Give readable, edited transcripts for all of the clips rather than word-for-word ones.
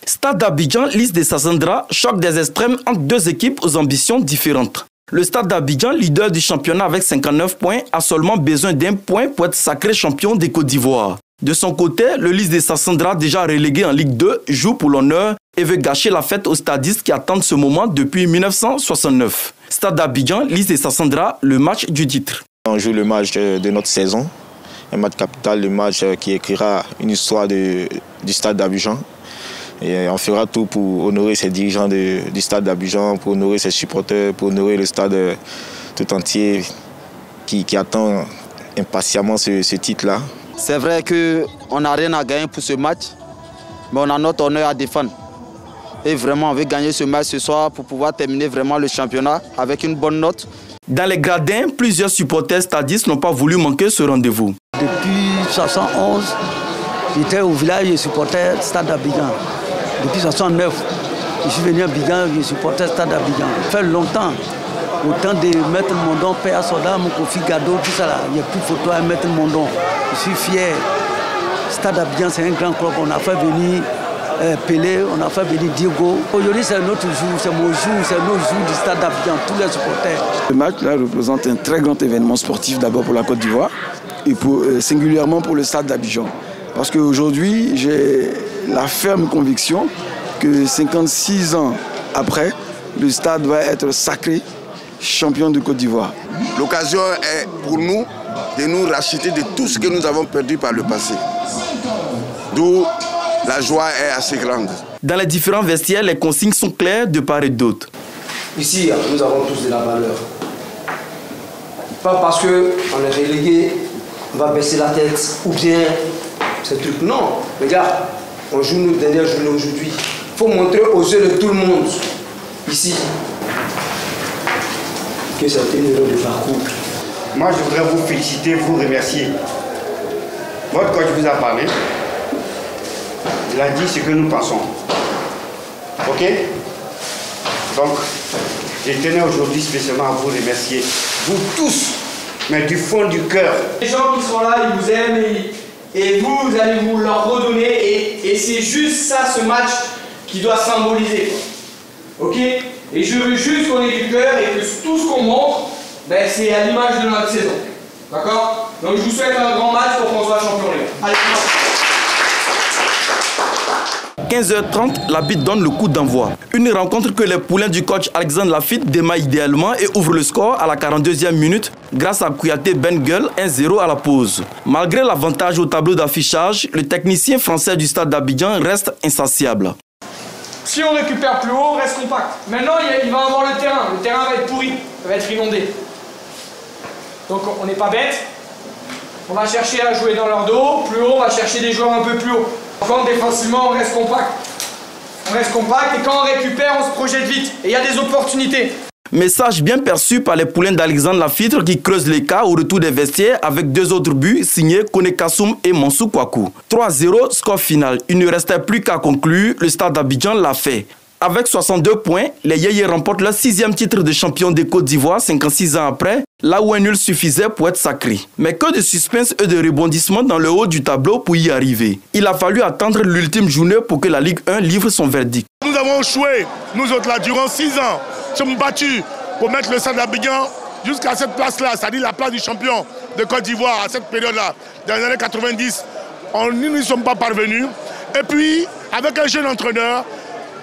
Stade d'Abidjan, liste des Sassandra, choc des extrêmes entre deux équipes aux ambitions différentes. Le Stade d'Abidjan, leader du championnat avec 59 points, a seulement besoin d'un point pour être sacré champion des Côte d'Ivoire. De son côté, le liste des Sassandra, déjà relégué en Ligue 2, joue pour l'honneur et veut gâcher la fête aux stadistes qui attendent ce moment depuis 1969. Stade d'Abidjan, liste des Sassandra, le match du titre. On joue le match de notre saison, un match capital, le match qui écrira une histoire du Stade d'Abidjan. Et on fera tout pour honorer ces dirigeants du Stade d'Abidjan, pour honorer ses supporters, pour honorer le stade tout entier qui attend impatiemment ce titre-là. C'est vrai qu'on n'a rien à gagner pour ce match, mais on a notre honneur à défendre. Et vraiment, on veut gagner ce match ce soir pour pouvoir terminer vraiment le championnat avec une bonne note. Dans les gradins, plusieurs supporters stadistes n'ont pas voulu manquer ce rendez-vous. Depuis 1971, j'étais au village et supportais Stade d'Abidjan. Depuis 1969, je suis venu à Abidjan, je supportais Stade d'Abidjan. Ça fait longtemps, au temps de Maître Mondon, Père Soda, mon Kofi Gado, tout ça là, il n'y a plus de photos à Maître Mondon. Je suis fier. Stade d'Abidjan, c'est un grand club. On a fait venir Pelé, on a fait venir Diego. Aujourd'hui, c'est notre jour, c'est mon jour, c'est notre jour du Stade d'Abidjan, tous les supporters. Ce match-là représente un très grand événement sportif d'abord pour la Côte d'Ivoire et singulièrement pour le Stade d'Abidjan. Parce qu'aujourd'hui, j'ai la ferme conviction que 56 ans après, le stade va être sacré champion de Côte d'Ivoire. L'occasion est pour nous de nous racheter de tout ce que nous avons perdu par le passé. D'où la joie est assez grande. Dans les différents vestiaires, les consignes sont claires de part et d'autre. Ici, nous avons tous de la valeur. Pas parce qu'on est relégué, on va baisser la tête ou bien ce truc. Non, regarde, on joue nos dernières journées aujourd'hui. Il faut montrer aux yeux de tout le monde, ici, que c'est une erreur de parcours. Moi, je voudrais vous féliciter, vous remercier. Votre coach vous a parlé. Il a dit ce que nous pensons. Ok? Donc, je tenais aujourd'hui spécialement à vous remercier. Vous tous, mais du fond du cœur. Les gens qui sont là, ils vous aiment et vous allez vous leur redonner. Et c'est juste ça, ce match, qui doit symboliser. Ok? Et je veux juste qu'on ait du cœur et que tout ce qu'on montre, ben, c'est à l'image de notre saison. D'accord? Donc je vous souhaite un grand match pour qu'on soit champion. Allez, 15h30, l'arbitre donne le coup d'envoi. Une rencontre que les poulains du coach Alexandre Lafitte démarrent idéalement et ouvrent le score à la 42e minute grâce à Kouyaté Benguel, 1-0 à la pause. Malgré l'avantage au tableau d'affichage, le technicien français du Stade d'Abidjan reste insatiable. si on récupère plus haut, on reste compact. Maintenant, il va avoir le terrain. Le terrain va être pourri, ça va être inondé. Donc on n'est pas bête. On va chercher à jouer dans leur dos. Plus haut, on va chercher des joueurs un peu plus haut. Quand défensivement, on reste compact. On reste compact et quand on récupère, on se projette vite. Et il y a des opportunités. Message bien perçu par les poulains d'Alexandre Lafitte qui creusent l'écart au retour des vestiaires avec 2 autres buts signés Kone Kassoum et Monsou Kouakou. 3-0, score final. Il ne restait plus qu'à conclure, le Stade d'Abidjan l'a fait. Avec 62 points, les Yéyés remportent leur 6e titre de champion de Côte d'Ivoire 56 ans après, là où un nul suffisait pour être sacré. Mais que de suspense et de rebondissement dans le haut du tableau pour y arriver. Il a fallu attendre l'ultime journée pour que la Ligue 1 livre son verdict. Nous avons joué, nous autres là, durant 6 ans, nous sommes battus pour mettre le Stade d'Abidjan jusqu'à cette place-là, c'est-à-dire la place du champion de Côte d'Ivoire à cette période-là, dans les années 90. Nous n'y sommes pas parvenus. Et puis, avec un jeune entraîneur,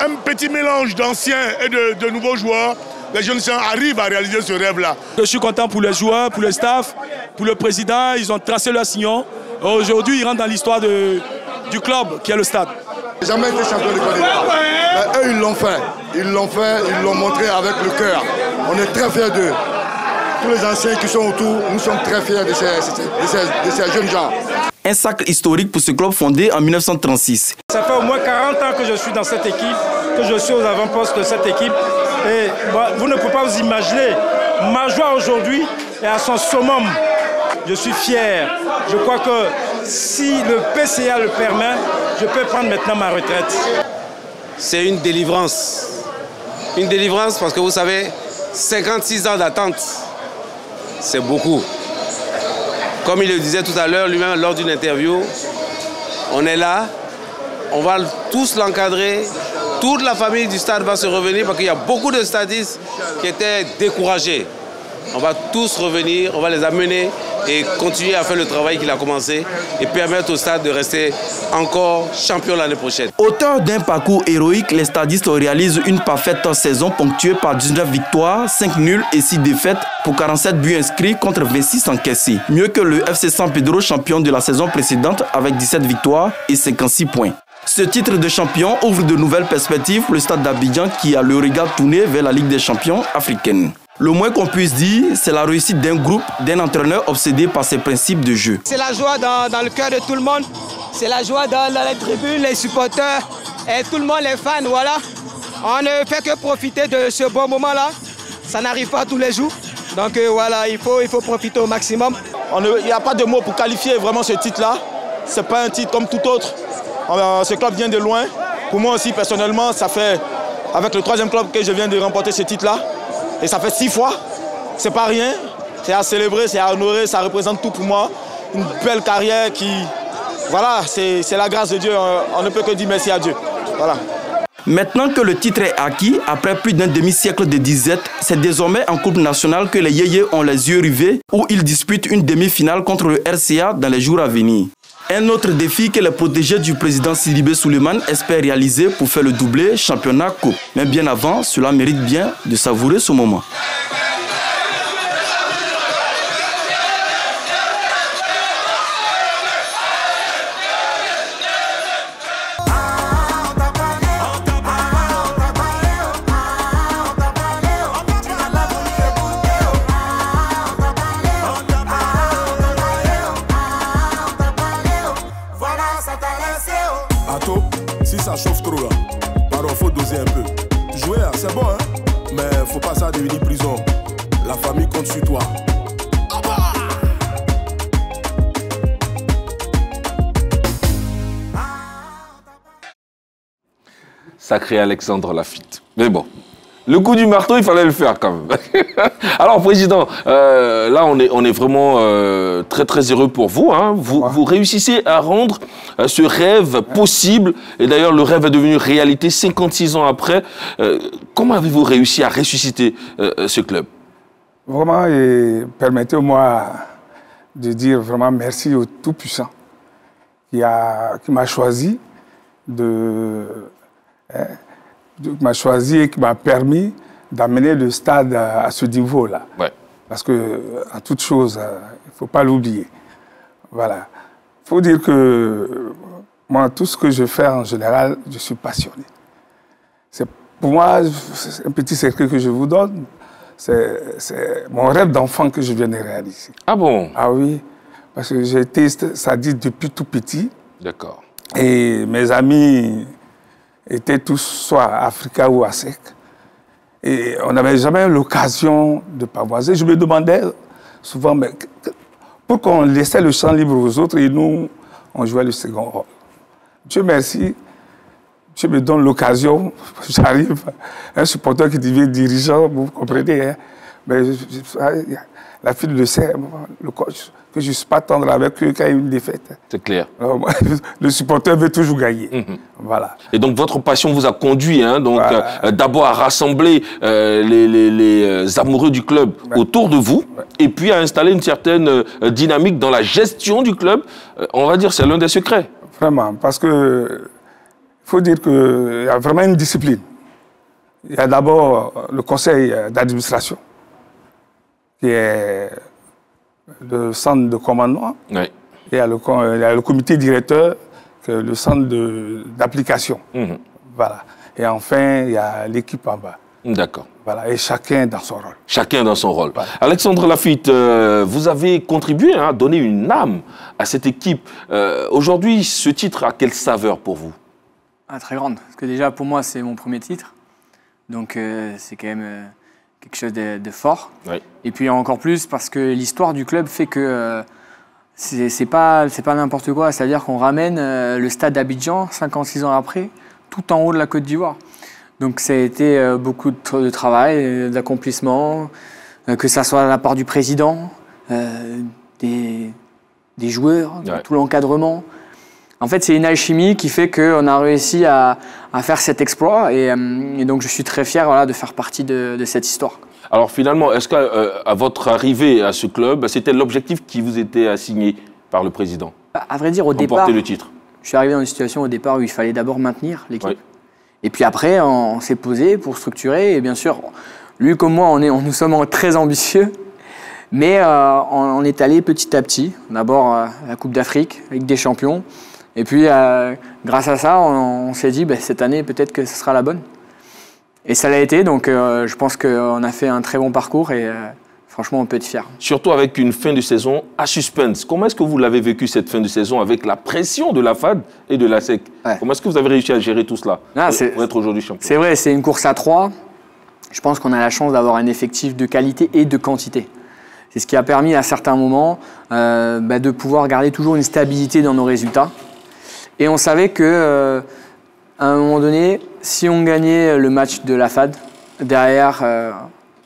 un petit mélange d'anciens et de nouveaux joueurs, les jeunes arrivent à réaliser ce rêve-là. Je suis content pour les joueurs, pour le staff, pour le président. Ils ont tracé leur sillon. Aujourd'hui, ils rentrent dans l'histoire du club qui est le Stade. Jamais été champion de Côte d'Ivoire. Mais eux, ils l'ont fait. Ils l'ont montré avec le cœur. On est très fiers d'eux. Tous les anciens qui sont autour, nous sommes très fiers de ces jeunes gens. Un sacre historique pour ce club fondé en 1936. Ça fait au moins 40 ans que je suis dans cette équipe, que je suis aux avant-postes de cette équipe. Et vous ne pouvez pas vous imaginer, ma joie aujourd'hui est à son summum. Je suis fier. Je crois que si le PCA le permet, je peux prendre maintenant ma retraite. C'est une délivrance. Une délivrance parce que vous savez, 56 ans d'attente, c'est beaucoup. Comme il le disait tout à l'heure lui-même lors d'une interview, on est là on va tous l'encadrer. Toute la famille du stade va se revenir parce qu'il y a beaucoup de stadistes qui étaient découragés. On va tous revenir, on va les amener et continuer à faire le travail qu'il a commencé et permettre au stade de rester encore champion l'année prochaine. Auteur d'un parcours héroïque, les stadistes réalisent une parfaite saison ponctuée par 19 victoires, 5 nuls et 6 défaites pour 47 buts inscrits contre 26 encaissés. Mieux que le FC San Pedro, champion de la saison précédente avec 17 victoires et 56 points. Ce titre de champion ouvre de nouvelles perspectives pour le stade d'Abidjan qui a le regard tourné vers la Ligue des champions africaine. Le moins qu'on puisse dire, c'est la réussite d'un groupe, d'un entraîneur obsédé par ses principes de jeu. C'est la joie dans le cœur de tout le monde, c'est la joie dans les tribunes, les supporters et tout le monde, les fans, voilà. On ne fait que profiter de ce bon moment-là, ça n'arrive pas tous les jours, donc voilà, il faut profiter au maximum. Il n'y a pas de mots pour qualifier vraiment ce titre-là, c'est pas un titre comme tout autre. Ce club vient de loin, pour moi aussi personnellement, ça fait avec le 3e club que je viens de remporter ce titre-là. Et ça fait 6 fois, c'est pas rien, c'est à célébrer, c'est à honorer, ça représente tout pour moi. Une belle carrière qui, voilà, c'est la grâce de Dieu, on ne peut que dire merci à Dieu. Voilà. Maintenant que le titre est acquis, après plus d'un demi-siècle de disette, c'est désormais en Coupe nationale que les Yéyés ont les yeux rivés, où ils disputent une demi-finale contre le RCA dans les jours à venir. Un autre défi que les protégés du président Sidibé Souleymane espèrent réaliser pour faire le doublé championnat-coupe. Mais bien avant, cela mérite bien de savourer ce moment. Si ça chauffe trop là, pardon, faut doser un peu. Jouer là, c'est bon, hein, mais faut pas ça devenir prison. La famille compte sur toi. Sacré Alexandre Lafitte. Mais bon, le coup du marteau, il fallait le faire quand même. Alors, Président, là, on est vraiment très, très heureux pour vous. Hein. Vous réussissez à rendre ce rêve possible. Et d'ailleurs, le rêve est devenu réalité 56 ans après. Comment avez-vous réussi à ressusciter ce club? Vraiment, et permettez-moi de dire vraiment merci au Tout-Puissant qui m'a choisi et qui m'a permis d'amener le stade à ce niveau-là. Ouais. Parce que, en toute chose, il ne faut pas l'oublier. Voilà. Il faut dire que moi, tout ce que je fais en général, je suis passionné. Pour moi, c'est un petit secret que je vous donne. C'est mon rêve d'enfant que je viens de réaliser. Ah bon? Ah oui. Parce que j'ai été sadiste depuis tout petit. D'accord. Et mes amis étaient tous soit à Africa ou à Sec. Et on n'avait jamais l'occasion de pavoiser. Je me demandais souvent, mais pourquoi on laissait le champ libre aux autres et nous, on jouait le second rôle. Dieu merci, Dieu me donne l'occasion, j'arrive, un supporter qui devient dirigeant, vous comprenez, hein? Mais la fille le sait, le coach, que je ne suis pas tendre avec eux quand il y a une défaite. C'est clair. Alors, le supporter veut toujours gagner. Voilà. Et donc, votre passion vous a conduit d'abord à rassembler les amoureux du club autour de vous, et puis à installer une certaine dynamique dans la gestion du club. On va dire c'est l'un des secrets. Vraiment, parce que il faut dire qu'il y a vraiment une discipline. Il y a d'abord le conseil d'administration, qui est le centre de commandement. Oui. Il y a le comité directeur, qui est le centre d'application. Voilà. Et enfin, il y a l'équipe en bas. D'accord. Voilà. Et chacun dans son rôle. Chacun dans son rôle. Voilà. Alexandre Lafitte, vous avez contribué à donner une âme à cette équipe. Aujourd'hui, ce titre a quelle saveur pour vous? Très grande. Parce que déjà, pour moi, c'est mon premier titre. Donc, c'est quand même quelque chose de fort. Oui. Et puis encore plus parce que l'histoire du club fait que c'est pas n'importe quoi. C'est-à-dire qu'on ramène le stade d'Abidjan, 56 ans après, tout en haut de la Côte d'Ivoire. Donc ça a été beaucoup de travail, d'accomplissement, que ça soit de la part du président, des joueurs, tout l'encadrement. En fait, c'est une alchimie qui fait qu'on a réussi à faire cet exploit. Et donc, je suis très fier voilà, de faire partie de cette histoire. Alors finalement, est-ce qu'à votre arrivée à ce club, c'était l'objectif qui vous était assigné par le président? À vrai dire, au départ, remporter le titre. Je suis arrivé dans une situation au départ où il fallait d'abord maintenir l'équipe. Oui. Et puis après, on s'est posé pour structurer. Et bien sûr, lui comme moi, nous sommes très ambitieux. Mais on est allé petit à petit. D'abord la Coupe d'Afrique, Ligue des Champions. Et puis, grâce à ça, on s'est dit, cette année, peut-être que ce sera la bonne. Et ça l'a été, donc je pense qu'on a fait un très bon parcours et franchement, on peut être fiers. Surtout avec une fin de saison à suspense. Comment est-ce que vous l'avez vécu, cette fin de saison, avec la pression de la FAD et de la SEC? Comment est-ce que vous avez réussi à gérer tout cela pour être aujourd'hui champion? C'est vrai, c'est une course à 3. Je pense qu'on a la chance d'avoir un effectif de qualité et de quantité. C'est ce qui a permis à certains moments de pouvoir garder toujours une stabilité dans nos résultats. Et on savait que à un moment donné, si on gagnait le match de la FAD, derrière,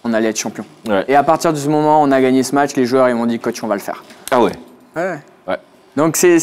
on allait être champion. Ouais. Et à partir de ce moment, on a gagné ce match, les joueurs ils m'ont dit, coach, on va le faire. Ah ouais. Ouais. Donc c'est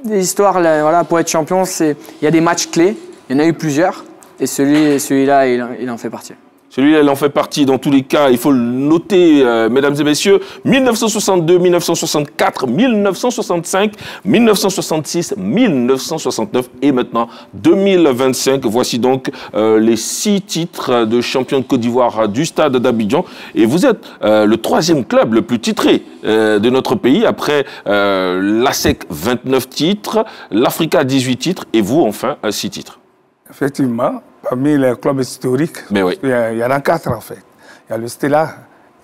des histoires, là, voilà, pour être champion, il y a des matchs clés, il y en a eu plusieurs, et celui-là, il en fait partie. Celui-là, il en fait partie. Dans tous les cas, il faut le noter, mesdames et messieurs. 1962, 1964, 1965, 1966, 1969 et maintenant 2025. Voici donc les 6 titres de champion de Côte d'Ivoire du Stade d'Abidjan. Et vous êtes le 3e club le plus titré de notre pays après l'ASEC 29 titres, l'Africa 18 titres et vous, enfin, 6 titres. Effectivement. Parmi les clubs historiques, mais oui. il y en a 4 en fait. Il y a le Stella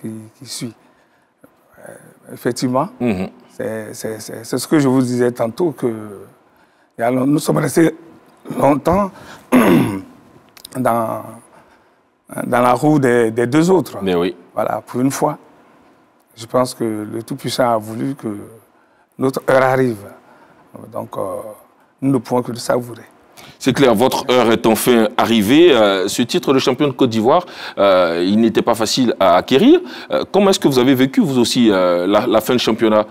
qui suit. Effectivement, c'est ce que je vous disais tantôt, que nous sommes restés longtemps dans la roue des 2 autres. Mais oui. Voilà, pour une fois, je pense que le Tout-Puissant a voulu que notre heure arrive. Donc, nous ne pouvons que le savourer. C'est clair, votre heure est enfin arrivée. Ce titre de champion de Côte d'Ivoire, il n'était pas facile à acquérir. Comment est-ce que vous avez vécu, vous aussi, la fin de championnat,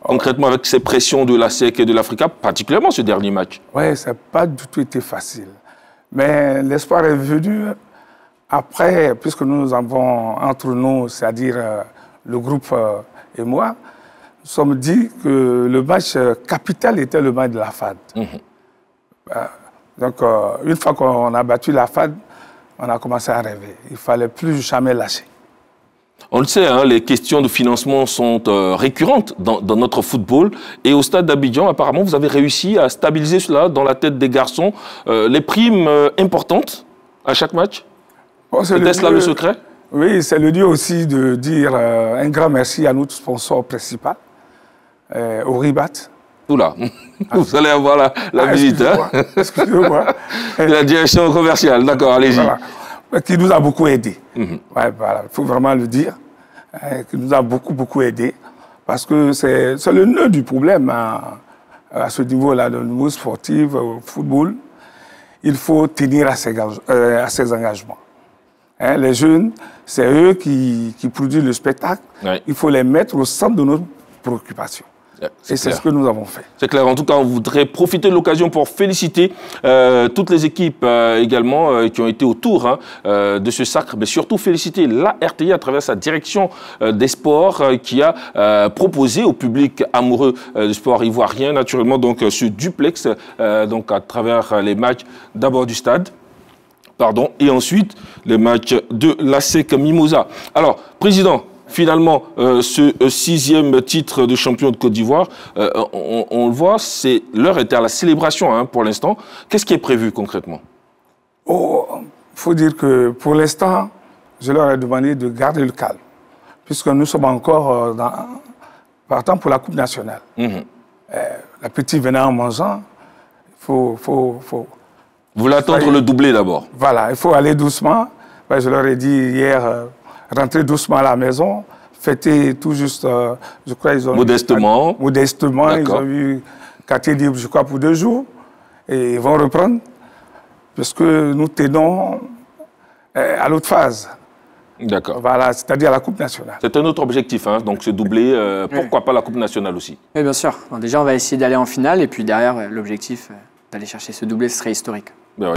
concrètement avec ces pressions de la SEC et de l'Africa, particulièrement ce dernier match? Oui, ça n'a pas du tout été facile. Mais l'espoir est venu après, puisque nous avons entre nous, c'est-à-dire le groupe et moi, nous sommes dit que le match capital était le match de la FAD. Donc, une fois qu'on a battu la FAD, on a commencé à rêver. Il ne fallait plus jamais lâcher. On le sait, hein, les questions de financement sont récurrentes dans notre football. Et au Stade d'Abidjan, apparemment, vous avez réussi à stabiliser cela dans la tête des garçons. Les primes importantes à chaque match. Est-ce là le secret? Oui, c'est le lieu aussi de dire un grand merci à notre sponsor principal, au Ribat. Oula, vous allez avoir la visite. Excusez-moi. La direction commerciale, d'accord, allez-y. Voilà. Qui nous a beaucoup aidés. Ouais, voilà, il faut vraiment le dire. Qui nous a beaucoup aidés. Parce que c'est le nœud du problème à ce niveau-là, le niveau sportif, au football. Il faut tenir à ses engagements. Les jeunes, c'est eux qui produisent le spectacle. Ouais. Il faut les mettre au centre de nos préoccupations. Et c'est ce que nous avons fait. C'est clair. En tout cas, on voudrait profiter de l'occasion pour féliciter toutes les équipes également qui ont été autour de ce sacre, mais surtout féliciter la RTI à travers sa direction des sports qui a proposé au public amoureux du sport ivoirien, naturellement, donc ce duplex donc à travers les matchs d'abord du stade. Pardon, et ensuite les matchs de l'ASEC Mimosa. Alors, Président, finalement, ce 6e titre de champion de Côte d'Ivoire, on le voit, l'heure était à la célébration pour l'instant. Qu'est-ce qui est prévu concrètement? Il faut dire que pour l'instant, je leur ai demandé de garder le calme, puisque nous sommes encore partant pour la Coupe nationale. La petite venant en mangeant, il faut vous voulez attendre le doublé d'abord? Voilà, il faut aller doucement. Je leur ai dit hier, rentrez doucement à la maison, fêtez tout juste, je crois ils ont modestement. Modestement, ils ont eu quartier libre, je crois, pour 2 jours. Et ils vont reprendre, parce que nous tenons à l'autre phase. D'accord. Voilà, c'est-à-dire la Coupe nationale. C'est un autre objectif, hein, donc se doubler. Pourquoi pas la Coupe nationale aussi? Oui, bien sûr. Donc, déjà, on va essayer d'aller en finale et puis derrière, l'objectif d'aller chercher ce doublé, ce serait historique. Ben ouais.